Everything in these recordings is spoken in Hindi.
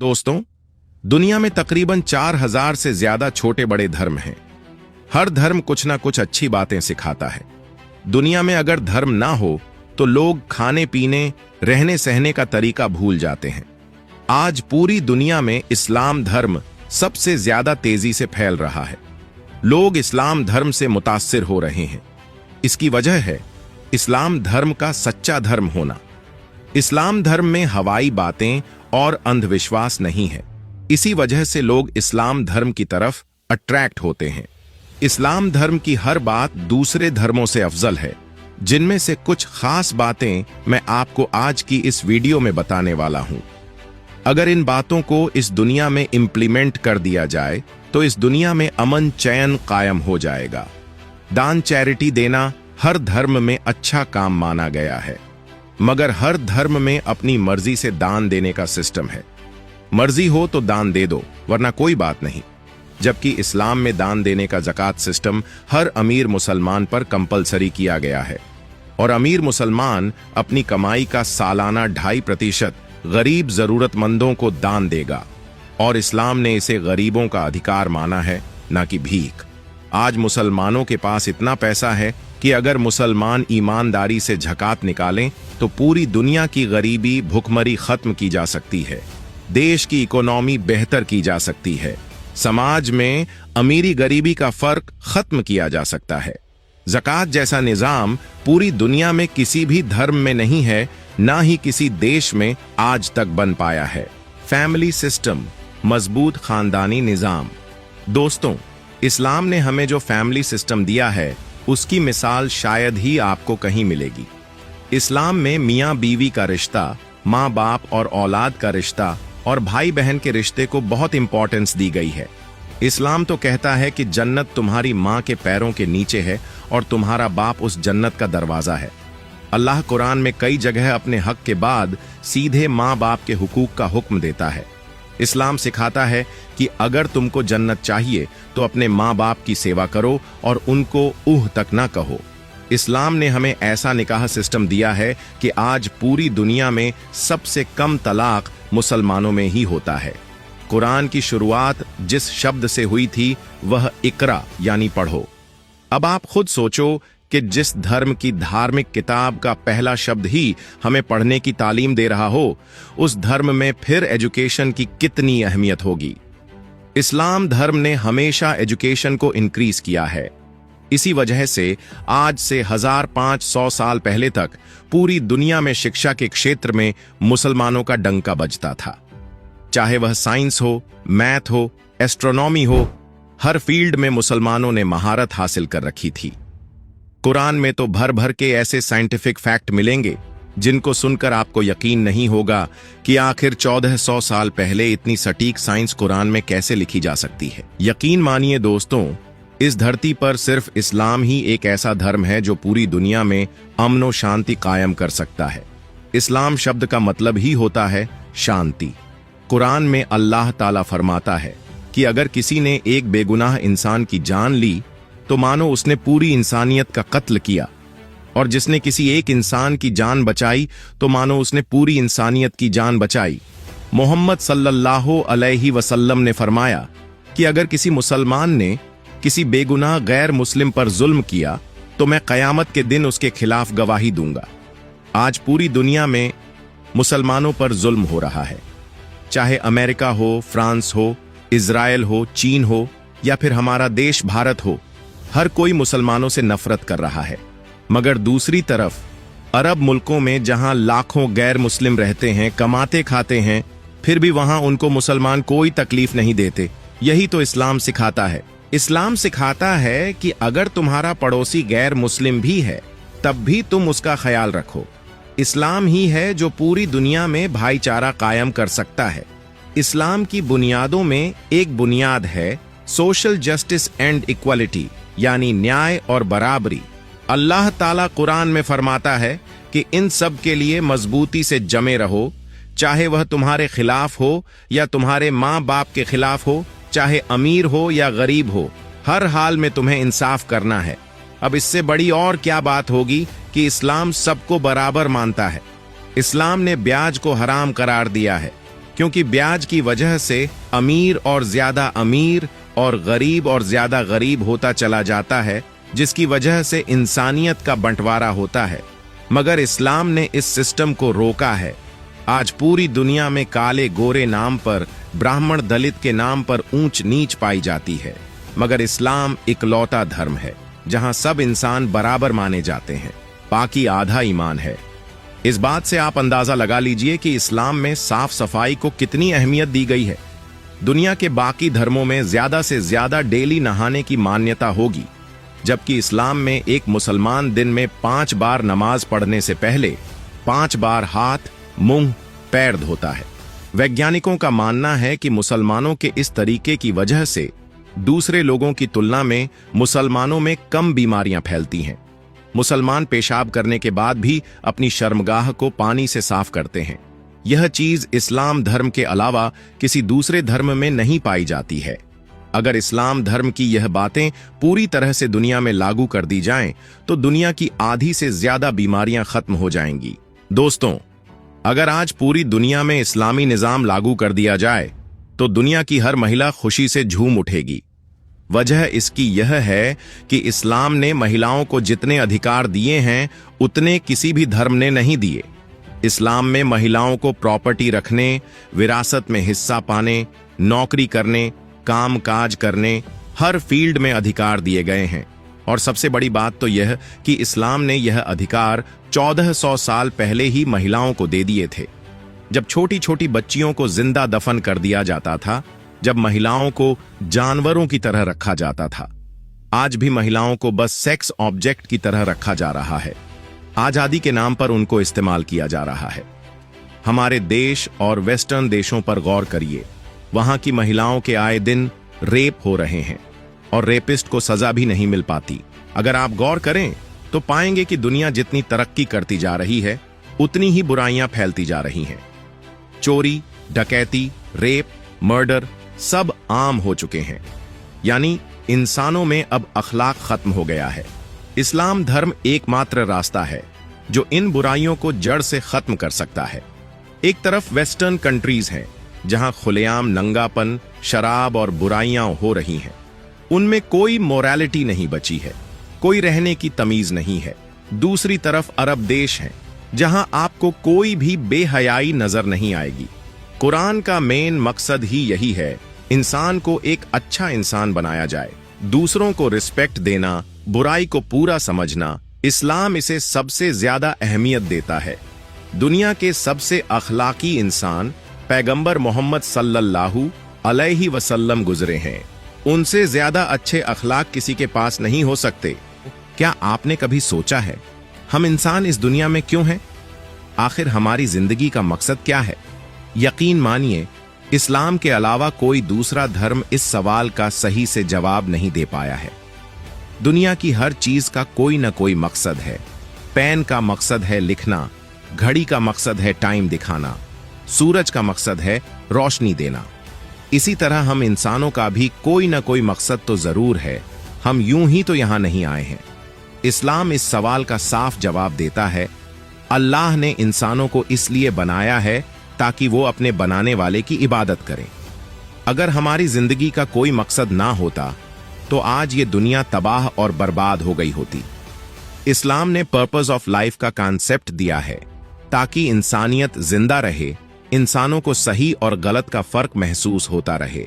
दोस्तों, दुनिया में तकरीबन 4000 से ज्यादा छोटे बड़े धर्म हैं। हर धर्म कुछ ना कुछ अच्छी बातें सिखाता है। दुनिया में अगर धर्म ना हो तो लोग खाने पीने, रहने सहने का तरीका भूल जाते हैं। आज पूरी दुनिया में इस्लाम धर्म सबसे ज्यादा तेजी से फैल रहा है। लोग इस्लाम धर्म से मुतासिर हो रहे हैं। इसकी वजह है इस्लाम धर्म का सच्चा धर्म होना। इस्लाम धर्म में हवाई बातें और अंधविश्वास नहीं है। इसी वजह से लोग इस्लाम धर्म की तरफ अट्रैक्ट होते हैं। इस्लाम धर्म की हर बात दूसरे धर्मों से अफजल है, जिनमें से कुछ खास बातें मैं आपको आज की इस वीडियो में बताने वाला हूं। अगर इन बातों को इस दुनिया में इम्प्लीमेंट कर दिया जाए तो इस दुनिया में अमन चैन कायम हो जाएगा। दान चैरिटी देना हर धर्म में अच्छा काम माना गया है, मगर हर धर्म में अपनी मर्जी से दान देने का सिस्टम है। मर्जी हो तो दान दे दो, वरना कोई बात नहीं। जबकि इस्लाम में दान देने का ज़कात सिस्टम हर अमीर मुसलमान पर कंपलसरी किया गया है और अमीर मुसलमान अपनी कमाई का सालाना 2.5% गरीब जरूरतमंदों को दान देगा। और इस्लाम ने इसे गरीबों का अधिकार माना है, ना कि भीख। आज मुसलमानों के पास इतना पैसा है कि अगर मुसलमान ईमानदारी से ज़कात निकालें तो पूरी दुनिया की गरीबी भुखमरी खत्म की जा सकती है, देश की इकोनॉमी बेहतर की जा सकती है, समाज में अमीरी गरीबी का फर्क खत्म किया जा सकता है। ज़कात जैसा निजाम पूरी दुनिया में किसी भी धर्म में नहीं है, ना ही किसी देश में आज तक बन पाया है। फैमिली सिस्टम, मजबूत खानदानी निजाम। दोस्तों, इस्लाम ने हमें जो फैमिली सिस्टम दिया है उसकी मिसाल शायद ही आपको कहीं मिलेगी। इस्लाम में मियाँ बीवी का रिश्ता, माँ बाप और औलाद का रिश्ता और भाई बहन के रिश्ते को बहुत इंपॉर्टेंस दी गई है। इस्लाम तो कहता है कि जन्नत तुम्हारी माँ के पैरों के नीचे है और तुम्हारा बाप उस जन्नत का दरवाजा है। अल्लाह कुरान में कई जगह अपने हक के बाद सीधे माँ बाप के हुकूक का हुक्म देता है। इस्लाम सिखाता है कि अगर तुमको जन्नत चाहिए तो अपने माँ बाप की सेवा करो और उनको ऊह तक ना कहो। इस्लाम ने हमें ऐसा निकाह सिस्टम दिया है कि आज पूरी दुनिया में सबसे कम तलाक मुसलमानों में ही होता है। कुरान की शुरुआत जिस शब्द से हुई थी वह इकरा यानी पढ़ो। अब आप खुद सोचो कि जिस धर्म की धार्मिक किताब का पहला शब्द ही हमें पढ़ने की तालीम दे रहा हो, उस धर्म में फिर एजुकेशन की कितनी अहमियत होगी। इस्लाम धर्म ने हमेशा एजुकेशन को इंक्रीज किया है। इसी वजह से आज से 1500 साल पहले तक पूरी दुनिया में शिक्षा के क्षेत्र में मुसलमानों का डंका बजता था। चाहे वह साइंस हो, मैथ हो, एस्ट्रोनॉमी हो, हर फील्ड में मुसलमानों ने महारत हासिल कर रखी थी। कुरान में तो भर भर के ऐसे साइंटिफिक फैक्ट मिलेंगे जिनको सुनकर आपको यकीन नहीं होगा कि आखिर 1400 साल पहले इतनी सटीक साइंस कुरान में कैसे लिखी जा सकती है। यकीन मानिए दोस्तों, इस धरती पर सिर्फ इस्लाम ही एक ऐसा धर्म है जो पूरी दुनिया में अमन और शांति कायम कर सकता है। इस्लाम शब्द का मतलब ही होता है शांति। कुरान में अल्लाह ताला फरमाता है कि अगर किसी ने एक बेगुनाह इंसान की जान ली तो मानो उसने पूरी इंसानियत का कत्ल किया, और जिसने किसी एक इंसान की जान बचाई तो मानो उसने पूरी इंसानियत की जान बचाई। मोहम्मद सल्लल्लाहु अलैहि वसल्लम ने फरमाया कि अगर किसी मुसलमान ने किसी बेगुनाह गैर मुस्लिम पर जुल्म किया तो मैं कयामत के दिन उसके खिलाफ गवाही दूंगा। आज पूरी दुनिया में मुसलमानों पर जुल्म हो रहा है, चाहे अमेरिका हो, फ्रांस हो, इजराइल हो, चीन हो या फिर हमारा देश भारत हो। हर कोई मुसलमानों से नफरत कर रहा है। मगर दूसरी तरफ अरब मुल्कों में जहां लाखों गैर मुस्लिम रहते हैं, कमाते खाते हैं, फिर भी वहां उनको मुसलमान कोई तकलीफ नहीं देते। यही तो इस्लाम सिखाता है। इस्लाम सिखाता है कि अगर तुम्हारा पड़ोसी गैर मुस्लिम भी है तब भी तुम उसका ख्याल रखो। इस्लाम ही है जो पूरी दुनिया में भाईचारा कायम कर सकता है। इस्लाम की बुनियादों में एक बुनियाद है सोशल जस्टिस एंड इक्वालिटी, यानी न्याय और बराबरी। अल्लाह ताला कुरान में फरमाता है कि इन सब के लिए मजबूती से जमे रहो, चाहे वह तुम्हारे खिलाफ हो या तुम्हारे माँ बाप के खिलाफ हो, चाहे अमीर हो या गरीब हो, हर हाल में तुम्हें इंसाफ करना है। अब इससे बड़ी और क्या बात होगी कि इस्लाम सबको बराबर मानता है। इस्लाम ने ब्याज को हराम करार दिया है। क्योंकि ब्याज की वजह से अमीर और ज्यादा अमीर और गरीब और ज्यादा गरीब होता चला जाता है, जिसकी वजह से इंसानियत का बंटवारा होता है। मगर इस्लाम ने इस सिस्टम को रोका है। आज पूरी दुनिया में काले गोरे नाम पर, ब्राह्मण दलित के नाम पर ऊंच नीच पाई जाती है, मगर इस्लाम इकलौता धर्म है जहां सब इंसान बराबर माने जाते हैं। बाकी आधा ईमान है। इस बात से आप अंदाजा लगा लीजिए कि इस्लाम में साफ सफाई को कितनी अहमियत दी गई है। दुनिया के बाकी धर्मों में ज्यादा से ज्यादा डेली नहाने की मान्यता होगी, जबकि इस्लाम में एक मुसलमान दिन में 5 बार नमाज पढ़ने से पहले 5 बार हाथ, मुंह, पैर धोता है। वैज्ञानिकों का मानना है कि मुसलमानों के इस तरीके की वजह से दूसरे लोगों की तुलना में मुसलमानों में कम बीमारियां फैलती हैं। मुसलमान पेशाब करने के बाद भी अपनी शर्मगाह को पानी से साफ करते हैं। यह चीज इस्लाम धर्म के अलावा किसी दूसरे धर्म में नहीं पाई जाती है। अगर इस्लाम धर्म की यह बातें पूरी तरह से दुनिया में लागू कर दी जाएं, तो दुनिया की आधी से ज्यादा बीमारियां खत्म हो जाएंगी। दोस्तों, अगर आज पूरी दुनिया में इस्लामी निजाम लागू कर दिया जाए तो दुनिया की हर महिला खुशी से झूम उठेगी। वजह इसकी यह है कि इस्लाम ने महिलाओं को जितने अधिकार दिए हैं उतने किसी भी धर्म ने नहीं दिए। इस्लाम में महिलाओं को प्रॉपर्टी रखने, विरासत में हिस्सा पाने, नौकरी करने, काम काज करने, हर फील्ड में अधिकार दिए गए हैं। और सबसे बड़ी बात तो यह कि इस्लाम ने यह अधिकार 1400 साल पहले ही महिलाओं को दे दिए थे, जब छोटी छोटी बच्चियों को जिंदा दफन कर दिया जाता था, जब महिलाओं को जानवरों की तरह रखा जाता था। आज भी महिलाओं को बस सेक्स ऑब्जेक्ट की तरह रखा जा रहा है। आजादी के नाम पर उनको इस्तेमाल किया जा रहा है। हमारे देश और वेस्टर्न देशों पर गौर करिए। वहां की महिलाओं के आए दिन रेप हो रहे हैं और रेपिस्ट को सजा भी नहीं मिल पाती। अगर आप गौर करें तो पाएंगे कि दुनिया जितनी तरक्की करती जा रही है, उतनी ही बुराइयां फैलती जा रही हैं। चोरी, डकैती, रेप, मर्डर सब आम हो चुके हैं। यानी इंसानों में अब अखलाक खत्म हो गया है। इस्लाम धर्म एकमात्र रास्ता है जो इन बुराइयों को जड़ से खत्म कर सकता है। एक तरफ वेस्टर्न कंट्रीज हैं जहां खुलेआम नंगापन, शराब और बुराइयां हो रही हैं। उनमें कोई मोरालिटी नहीं बची है, कोई रहने की तमीज नहीं है। दूसरी तरफ अरब देश हैं जहां आपको कोई भी बेहयाई नजर नहीं आएगी। कुरान का मेन मकसद ही यही है, इंसान को एक अच्छा इंसान बनाया जाए, दूसरों को रिस्पेक्ट देना, बुराई को पूरा समझना। इस्लाम इसे सबसे ज्यादा अहमियत देता है। दुनिया के सबसे अखलाकी इंसान पैगंबर मोहम्मद सल्लल्लाहु अलैहि वसल्लम गुजरे हैं। उनसे ज्यादा अच्छे अखलाक किसी के पास नहीं हो सकते। क्या आपने कभी सोचा है हम इंसान इस दुनिया में क्यों हैं? आखिर हमारी जिंदगी का मकसद क्या है? यकीन मानिए, इस्लाम के अलावा कोई दूसरा धर्म इस सवाल का सही से जवाब नहीं दे पाया है। दुनिया की हर चीज का कोई ना कोई मकसद है। पेन का मकसद है लिखना, घड़ी का मकसद है टाइम दिखाना, सूरज का मकसद है रोशनी देना। इसी तरह हम इंसानों का भी कोई ना कोई मकसद तो जरूर है। हम यूं ही तो यहां नहीं आए हैं। इस्लाम इस सवाल का साफ जवाब देता है, अल्लाह ने इंसानों को इसलिए बनाया है ताकि वो अपने बनाने वाले की इबादत करें। अगर हमारी जिंदगी का कोई मकसद ना होता तो आज ये दुनिया तबाह और बर्बाद हो गई होती। इस्लाम ने पर्पस ऑफ लाइफ का कॉन्सेप्ट दिया है ताकि इंसानियत जिंदा रहे, इंसानों को सही और गलत का फर्क महसूस होता रहे।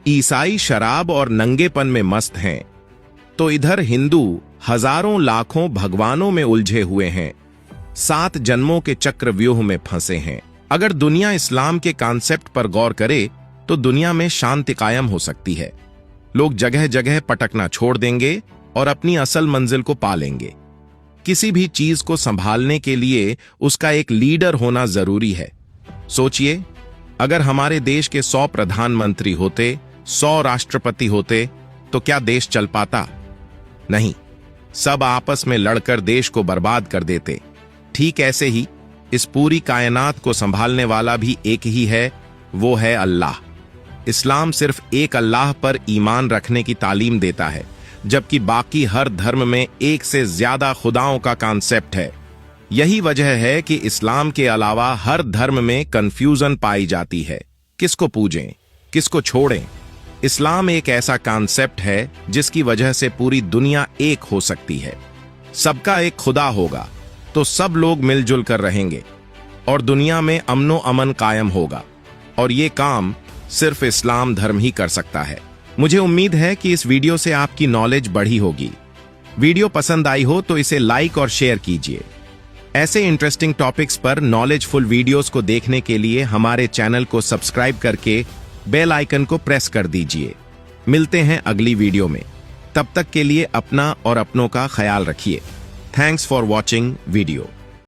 ईसाई शराब और नंगेपन में मस्त हैं, तो इधर हिंदू हजारों लाखों भगवानों में उलझे हुए हैं, 7 जन्मों के चक्रव्यूह में फंसे हैं। अगर दुनिया इस्लाम के कॉन्सेप्ट पर गौर करे तो दुनिया में शांति कायम हो सकती है। लोग जगह जगह पटकना छोड़ देंगे और अपनी असल मंजिल को पा लेंगे। किसी भी चीज को संभालने के लिए उसका एक लीडर होना जरूरी है। सोचिए, अगर हमारे देश के 100 प्रधानमंत्री होते, 100 राष्ट्रपति होते, तो क्या देश चल पाता? नहीं, सब आपस में लड़कर देश को बर्बाद कर देते। ठीक ऐसे ही इस पूरी कायनात को संभालने वाला भी एक ही है, वो है अल्लाह। इस्लाम सिर्फ एक अल्लाह पर ईमान रखने की तालीम देता है, जबकि बाकी हर धर्म में एक से ज्यादा खुदाओं का कॉन्सेप्ट है। यही वजह है कि इस्लाम के अलावा हर धर्म में कंफ्यूजन पाई जाती है। किसको पूजें, किसको छोड़ें। इस्लाम एक ऐसा कॉन्सेप्ट है जिसकी वजह से पूरी दुनिया एक हो सकती है। सबका एक खुदा होगा तो सब लोग मिलजुल कर रहेंगे और दुनिया में अमनो अमन कायम होगा, और ये काम सिर्फ इस्लाम धर्म ही कर सकता है। मुझे उम्मीद है कि इस वीडियो से आपकी नॉलेज बढ़ी होगी। वीडियो पसंद आई हो तो इसे लाइक और शेयर कीजिए। ऐसे इंटरेस्टिंग टॉपिक्स पर नॉलेजफुल वीडियोस को देखने के लिए हमारे चैनल को सब्सक्राइब करके बेल आइकन को प्रेस कर दीजिए। मिलते हैं अगली वीडियो में, तब तक के लिए अपना और अपनों का ख्याल रखिए। Thanks for watching video.